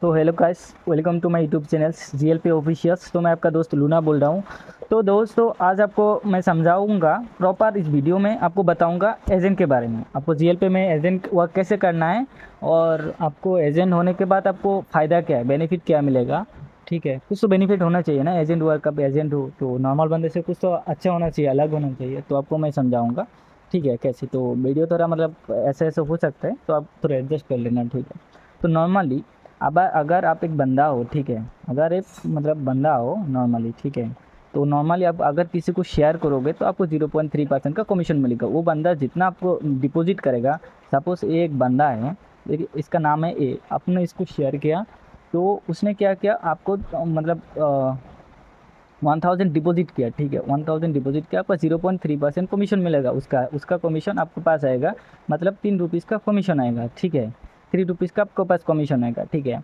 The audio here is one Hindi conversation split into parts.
तो hello guys, welcome to my YouTube channel GLP officials. तो मैं आपका दोस्त लूना बोल रहा हूँ। तो दोस्तों, आज आपको मैं समझाऊंगा प्रॉपर, इस वीडियो में आपको बताऊंगा एजेंट के बारे में। आपको जीएलपी में एजेंट वर्क कैसे करना है और आपको एजेंट होने के बाद आपको फ़ायदा क्या है, बेनिफिट क्या मिलेगा। ठीक है, कुछ तो बेनिफिट होना चाहिए ना, एजेंट वर्क। अब एजेंट हो तो नॉर्मल बंदे से कुछ तो अच्छा होना चाहिए, अलग होना चाहिए। तो आपको मैं समझाऊंगा, ठीक है, कैसे। तो वीडियो थोड़ा मतलब ऐसे ऐसे हो सकता है, तो आप थोड़ा एडजस्ट कर लेना, ठीक है। तो नॉर्मली अब अगर आप एक बंदा हो, ठीक है, अगर एक मतलब बंदा हो नॉर्मली, ठीक है, तो नॉर्मली आप अगर किसी को शेयर करोगे तो आपको 0.3% का कमीशन मिलेगा। वो बंदा जितना आपको डिपॉजिट करेगा, सपोज एक बंदा है, देखिए इसका नाम है ए, आपने इसको शेयर किया, तो उसने क्या किया, आपको मतलब 1000 डिपॉजिट किया, ठीक है, 1000 डिपॉजिट किया, आपका 0.3% कमीशन मिलेगा। उसका उसका कमीशन आपके पास आएगा, मतलब 3 रुपीज़ का कमीशन आएगा, ठीक है। 3 रुपीज़ का आपके पास कमीशन आएगा, ठीक है।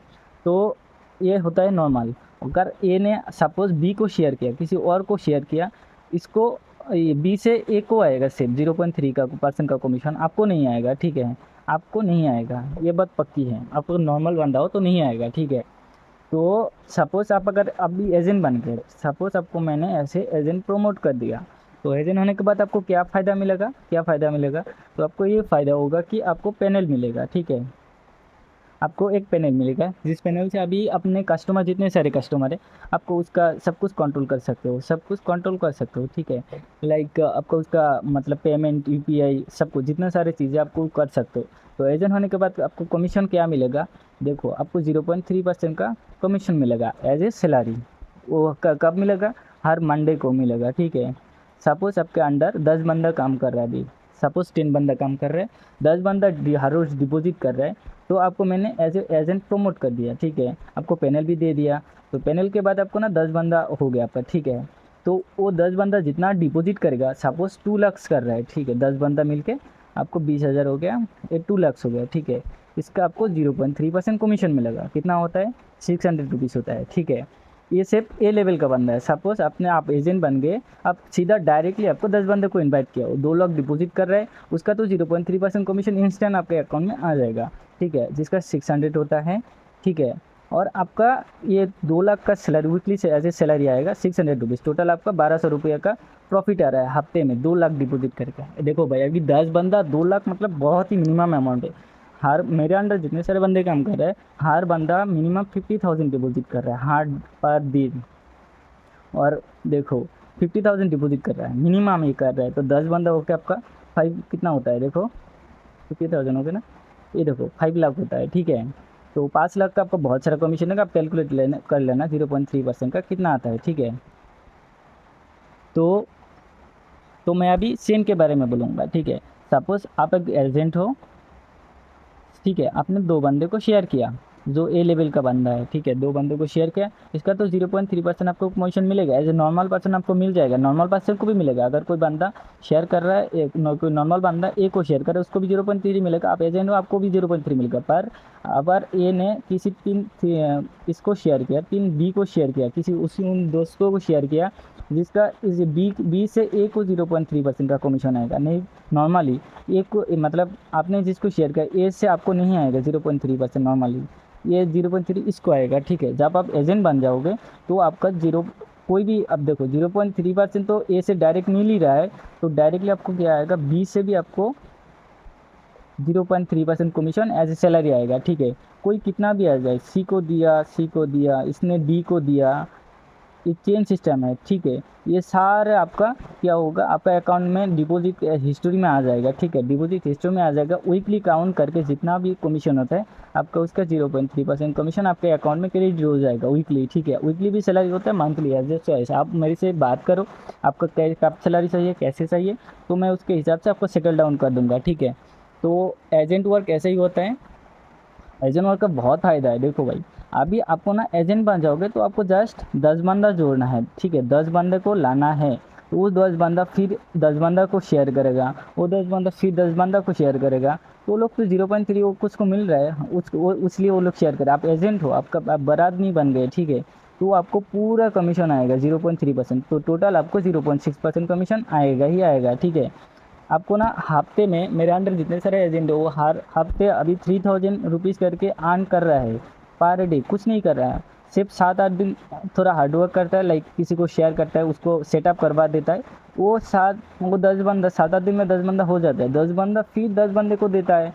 तो ये होता है नॉर्मल। अगर ए ने सपोज बी को शेयर किया, किसी और को शेयर किया, इसको बी से ए को आएगा सिर्फ 0.3 का परसेंट का कमीशन, आपको नहीं आएगा, ठीक है। आपको नहीं आएगा, ये बात पक्की है। आपको नॉर्मल बंदा हो तो नहीं आएगा, ठीक है। तो सपोज़ आप अगर अभी एजेंट बन गए, सपोज़ आपको मैंने ऐसे एजेंट प्रमोट कर दिया, तो एजेंट होने के बाद आपको क्या फ़ायदा मिलेगा, क्या फ़ायदा मिलेगा। तो आपको ये फ़ायदा होगा कि आपको पैनल मिलेगा, ठीक है। आपको एक पैनल मिलेगा, जिस पैनल से अभी अपने कस्टमर, जितने सारे कस्टमर है, आपको उसका सब कुछ कंट्रोल कर सकते हो, सब कुछ कंट्रोल कर सकते हो, ठीक है। लाइक आपको उसका मतलब पेमेंट, यूपीआई, सब कुछ, जितने सारे चीज़ें आपको कर सकते हो। तो एजेंट होने के बाद आपको कमीशन क्या मिलेगा, देखो आपको 0.3% का कमीशन मिलेगा एज ए सैलरी। वो कब मिलेगा, हर मंडे को मिलेगा, ठीक है। सपोज़ आपके अंडर 10 बंदा काम कर रहा है अभी, सपोज़ 10 बंदा काम कर रहा है, 10 बंदा हर रोज़ डिपॉजिट कर रहा है, तो आपको मैंने एज ए एजेंट प्रमोट कर दिया, ठीक है। आपको पैनल भी दे दिया, तो पैनल के बाद आपको ना 10 बंदा हो गया आपका, ठीक है। तो वो 10 बंदा जितना डिपॉजिट करेगा, सपोज़ 2 लाख कर रहा है, ठीक है, 10 बंदा मिलके आपको 20,000 हो गया, ये 2 लाख हो गया, ठीक है। इसका आपको 0.3% कमीशन मिलेगा। कितना होता है, 600 रुपीज़ होता है, ठीक है। ये सिर्फ ए लेवल का बंदा है। सपोज आपने आप एजेंट बन गए, आप सीधा डायरेक्टली आपको 10 बंदे को इनवाइट किया, वो 2 लाख डिपॉजिट कर रहे हैं, उसका तो 0.3% कमीशन इंस्टेंट आपके अकाउंट में आ जाएगा, ठीक है, जिसका 600 होता है, ठीक है। और आपका ये 2 लाख का सैलरी वीकली से ऐसे सैलरी आएगा 600 रुपीज़, टोटल आपका 1200 रुपये का प्रॉफिट आ रहा है हफ्ते में, 2 लाख डिपॉजिट करके। देखो भाई, अभी 10 बंदा 2 लाख मतलब बहुत ही मिनिमम अमाउंट है। हर मेरे अंडर जितने सारे बंदे काम कर रहे हैं, हर बंदा मिनिमम 50,000 डिपॉजिट कर रहा है हर पर दिन। और देखो 50,000 डिपॉजिट कर रहा है, मिनिमम ये कर रहा है, तो 10 बंदा होकर आपका 5 कितना होता है, देखो 50,000 हो गया ना, ये देखो 5 लाख होता है, ठीक है। तो 5 लाख का आपका बहुत सारा कमीशन है, आप कैलकुलेट लेना कर लेना 0.3% का कितना आता है, ठीक है। तो तो मैं अभी सेम के बारे में बोलूँगा, ठीक है। सपोज आप एक एजेंट हो, ठीक है, आपने 2 बंदे को शेयर किया, जो ए लेवल का बंदा है, ठीक है, 2 बंदे को शेयर किया, इसका तो 0.3% आपको कमीशन मिलेगा। एज ए नॉर्मल पर्सन आपको मिल जाएगा, नॉर्मल पर्सन को भी मिलेगा। अगर कोई बंदा शेयर कर रहा है, कोई नॉर्मल बंदा ए को शेयर कर रहा है, उसको भी 0.3 मिलेगा। आप एजेंट हो, आपको भी 0.3 मिलेगा। पर अगर ए ने किसी इसको शेयर किया, 3 बी को शेयर किया, किसी उसी उन दोस्तों को शेयर किया, जिसका इस बी से ए को 0.3% का कमीशन आएगा। नहीं, नॉर्मली ए को मतलब आपने जिसको शेयर किया, ए से आपको नहीं आएगा 0.3% नॉर्मली, ये 0.3 इसको आएगा, ठीक है। जब आप एजेंट बन जाओगे तो आपका जीरो, कोई भी, अब देखो 0.3% तो ए से डायरेक्ट मिल ही रहा है, तो डायरेक्टली आपको क्या आएगा, बी से भी आपको 0.3% कमीशन एज ए सैलरी आएगा, ठीक है। कोई कितना भी आ जाए, सी को दिया, इसने डी को दिया, ये चेन सिस्टम है, ठीक है। ये सारे आपका क्या होगा, आपका अकाउंट में डिपॉजिट हिस्ट्री में आ जाएगा, ठीक है, डिपॉजिट हिस्ट्री में आ जाएगा। वीकली काउंट करके जितना भी कमीशन होता है आपका, उसका 0.3% कमीशन आपके अकाउंट में क्रेडिट हो जाएगा वीकली, ठीक है। वीकली भी सैलरी होता है, मंथली एज ए चॉइस। आप मेरे से बात करो, आपका कब सैलरी चाहिए, कैसे चाहिए, तो मैं उसके हिसाब से आपको सेटल डाउन कर दूंगा, ठीक है। तो एजेंट वर्क ऐसे ही होता है। एजेंट वर्क का बहुत फ़ायदा है। देखो भाई, अभी आपको ना एजेंट बन जाओगे तो आपको जस्ट 10 बंदा जोड़ना है, ठीक है, 10 बंदे को लाना है। तो वो 10 बंदा फिर 10 बंदा को शेयर करेगा, वो 10 बंदा फिर 10 बंदा को शेयर करेगा, तो वो लोग तो 0.3 वो कुछ को मिल रहा है, उसलिए वो लोग शेयर करें। आप एजेंट हो, आपका आप बरात नहीं बन गए, ठीक है, तो आपको पूरा कमीशन आएगा 0.3%, तो टोटल आपको 0.6% कमीशन आएगा ही आएगा, ठीक है। आपको ना हफ्ते में, मेरे अंडर जितने सारे एजेंट है, वो हर हफ्ते अभी 3,000 रुपीज़ करके अर्न कर रहा है, पर डे कुछ नहीं कर रहा है, सिर्फ 7-8 दिन थोड़ा हार्डवर्क करता है, लाइक किसी को शेयर करता है, उसको सेटअप करवा देता है, वो 10 बंदा 7-8 दिन में 10 बंदा हो जाता है, 10 बंदा फिर 10 बंदे को देता है,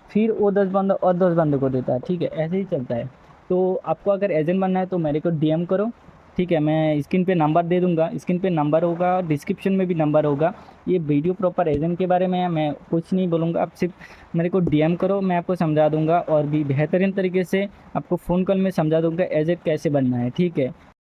फिर वो 10 बंदा और 10 बंदे को देता है, ठीक है, ऐसे ही चलता है। तो आपको अगर एजेंट बनना है तो मेरे को डीएम करो, ठीक है, मैं स्क्रीन पे नंबर दे दूंगा, स्क्रीन पे नंबर होगा, डिस्क्रिप्शन में भी नंबर होगा। ये वीडियो प्रॉपर एजेंट के बारे में है, मैं कुछ नहीं बोलूँगा, आप सिर्फ मेरे को डीएम करो, मैं आपको समझा दूंगा और भी बेहतरीन तरीके से आपको फ़ोन कॉल में समझा दूंगा एजेंट कैसे बनना है, ठीक है।